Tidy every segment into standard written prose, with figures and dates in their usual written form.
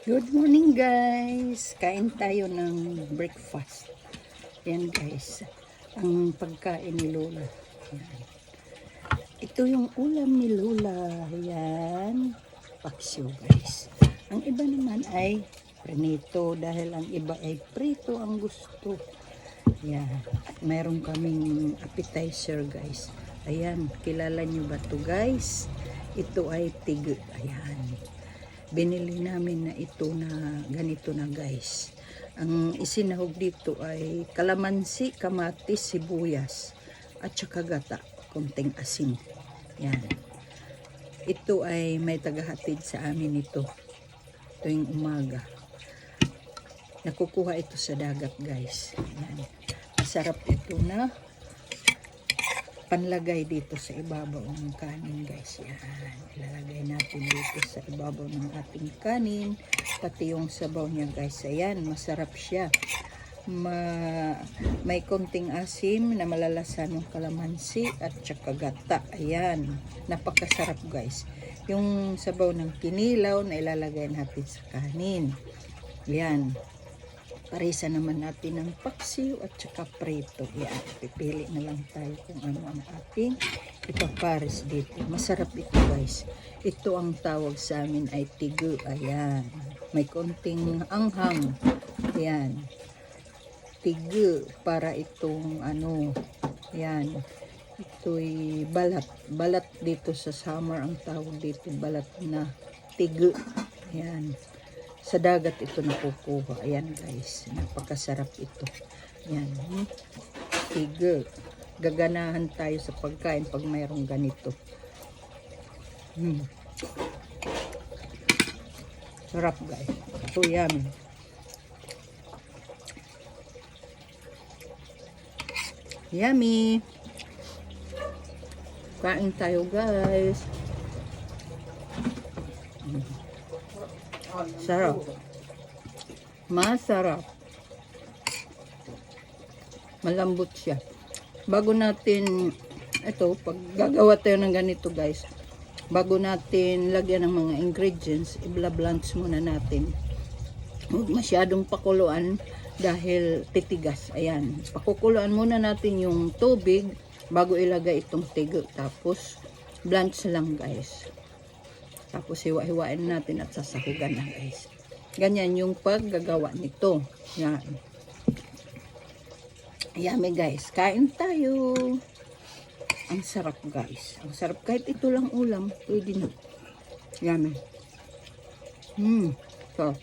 Good morning guys! Kain tayo ng breakfast. Yan guys, ang pagkain ni Lola. Yan. Ito yung ulam ni Lola. Yan, paksiw guys. Ang iba naman ay prinito dahil ang iba ay prito ang gusto. Yan, at mayroon kaming appetizer guys. Ayan, kilala nyo ba to guys? Ito ay tig. Ayan. Binili namin na ito na ganito na guys. Ang isinahog dito ay kalamansi, kamatis, sibuyas at saka gata, konting asin. Yan. Ito ay may tagahatid sa amin ito. Tuwing umaga. Nakukuha ito sa dagat guys. Yan. Masarap ito na panlagay dito sa ibabaw ng kanin guys. Yan, ilalagay natin dito sa ibabaw ng ating kanin, pati yung sabaw niya guys. Ayan, masarap siya. May konting asim na malalasa ng kalamansi at saka gata. Ayan, napakasarap guys. Yung sabaw ng kinilaw na ilalagay natin sa kanin. Yan. Parisa naman natin ng paksiw at saka preto. Yan, pipili na lang tayo kung ano ang ating ipapares dito. Masarap ito guys. Ito ang tawag sa amin ay tigu. Ayan. May konting anghang. Ayan. Tigu para itong ano. Ayan. Ito'y balat. Balat dito sa summer ang tawag dito. Balat na tigu. Ayan. Sa dagat ito nakukuha. Ayan guys, napakasarap ito. Ayan. Tiga. Gaganahan tayo sa pagkain pag mayroong ganito. Sarap guys. So yummy. Yummy. Kain tayo guys. Sarap. Masarap. Malambot siya. Bago natin, ito, pag gagawa tayo ng ganito guys, bago natin lagyan ng mga ingredients, i-blanch muna natin. Huwag masyadong pakuluan dahil titigas. Ayan. Pakukuluan muna natin yung tubig bago ilagay itong tigo. Tapos, blanch lang guys. Tapos hiwa-hiwain natin at sasahugan na guys. Ganyan yung paggagawa nito. Yan. Yummy guys. Kain tayo. Ang sarap guys. Ang sarap. Kahit ito lang ulam. Pwede na. Yummy. Sarap.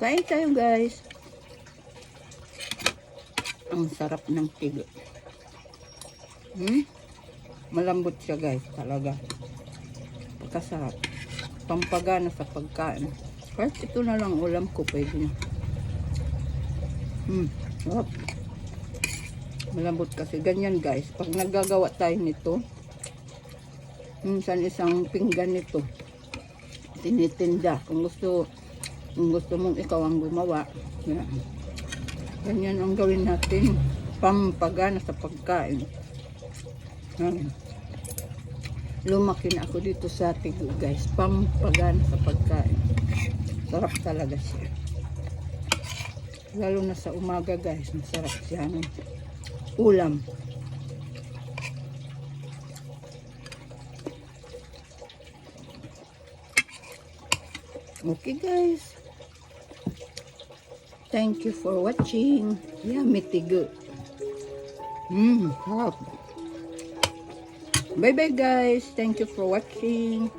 Kain tayo guys. Ang sarap ng tigo. Malambot siya guys. Talaga. Kasarap. Pampagana sa pagkain. Kahit ito na lang ulam ko, pwede na. Sarap. Malambot kasi. Ganyan guys. Pag naggagawa tayo nito, minsan isang pinggan nito, tinitinda. Kung gusto mong ikaw ang gumawa, yan. Ganyan ang gawin natin. Pampagana sa pagkain. Yan. Lumaki na ako dito sa tigo guys. Pampagana sa pagkain. Sarap talaga siya. Lalo na sa umaga guys. Masarap siya ng ulam. Okay guys. Thank you for watching. Yummy tigo. Sarap. Bye bye guys. Thank you for watching.